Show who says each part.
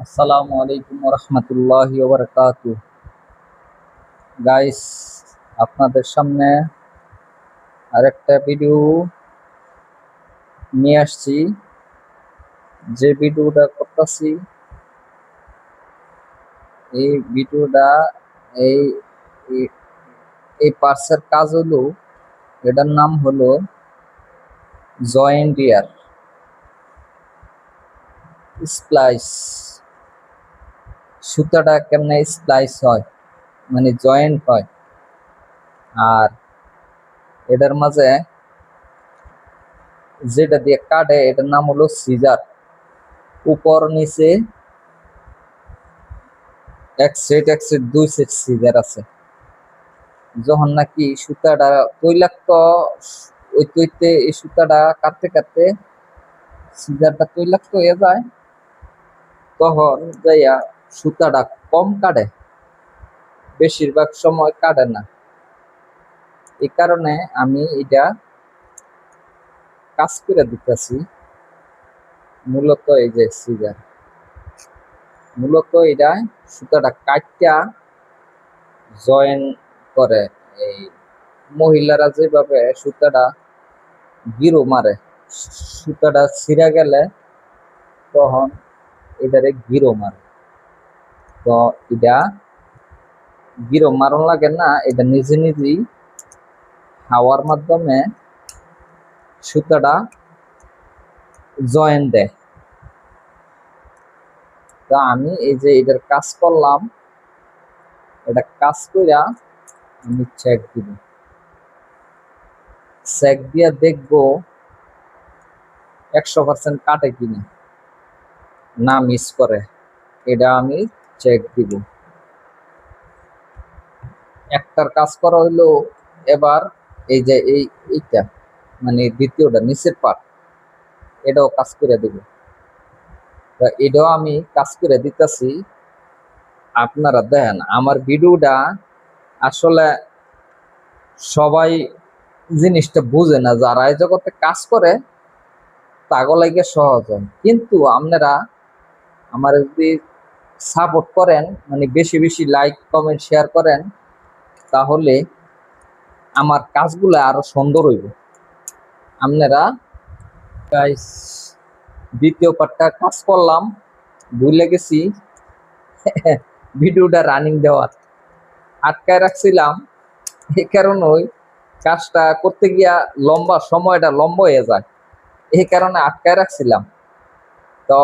Speaker 1: আসসালামু আলাইকুম রহমতুল্লাহি ওবরাকাতু। গাইস, আপনাদের সামনে আরেকটা ভিডিও নিয়ে আসছি। যে ভিডিওটা করতেছি এই ভিডিওটা এই এই- এই পার্সের কাজ হলো, এটার নাম হলো জয়েন্টিয়ার স্প্লাইস। সুতাটা কেমনে স্প্লাইস হয়, মানে জয়েন্ট হয়। আর এটার মাঝে যেটা দিয়ে কাটে এটার নাম হলো সিজার। উপর নিচে এক সেট দুই সেট সিজার আছে। যখন নাকি সুতাটা তৈলাক্ত হইতে এই সুতাটা কাটতে কাটতে সিজারটা তৈলাক্ত হয়ে যায়, তখন যাইয়া সুতাটা কম কাটে, বেশিরভাগ সময় কাটে না। এই কারণে আমি এটা কাজ করে দিতেছি। মূলত এই যে সিজার, মূলত এটা সুতাটা কাটটা জয়েন করে। এই মহিলারা যেভাবে সুতাটা গিরো মারে, সুতাটা ছিঁড়া গেলে তখন এটারে গিরো মারে। তো এটা গিরো মারণ লাগে না, এটা নিজে নিজেই হাওয়ার মাধ্যমে সুতাটা জয়েন দেয়। তো আমি এই যে এটার কাজ করলাম, এটা কাজ কইরা আমি চেক দিব। চেক দিয়া দেখবো 100% কাটে কিনা, না মিস করে, এটা আমি চেক দিব। একটার কাজ করা হইলো, এবার এই যে এইটা মানে দ্বিতীয়টা নিচের পার্ট, এটাও কাজ করে দিব। এটাও আমি কাজ করে দিতেছি। আপনারা দেখেন আমার ভিডিওটা, আসলে সবাই জিনিসটা বুঝে না, যারা এই জগতে কাজ করে তাগো লাগে সহজ হয়। কিন্তু আপনারা আমার যদি সাপোর্ট করেন, মানে বেশি বেশি লাইক কমেন্ট শেয়ার করেন, তাহলে আমার কাজগুলো আরো সুন্দর হইব। আপনারা গাইস, দ্বিতীয় পার্টটা কাজ করলাম, ভুলে গেছি ভিডিওটা রানিং দেওয়ার, আটকায় রাখছিলাম। এই কারণে ওই কাজটা করতে গিয়া সময়টা লম্বা হয়ে যায়, এই কারণে আটকায় রাখছিলাম। তো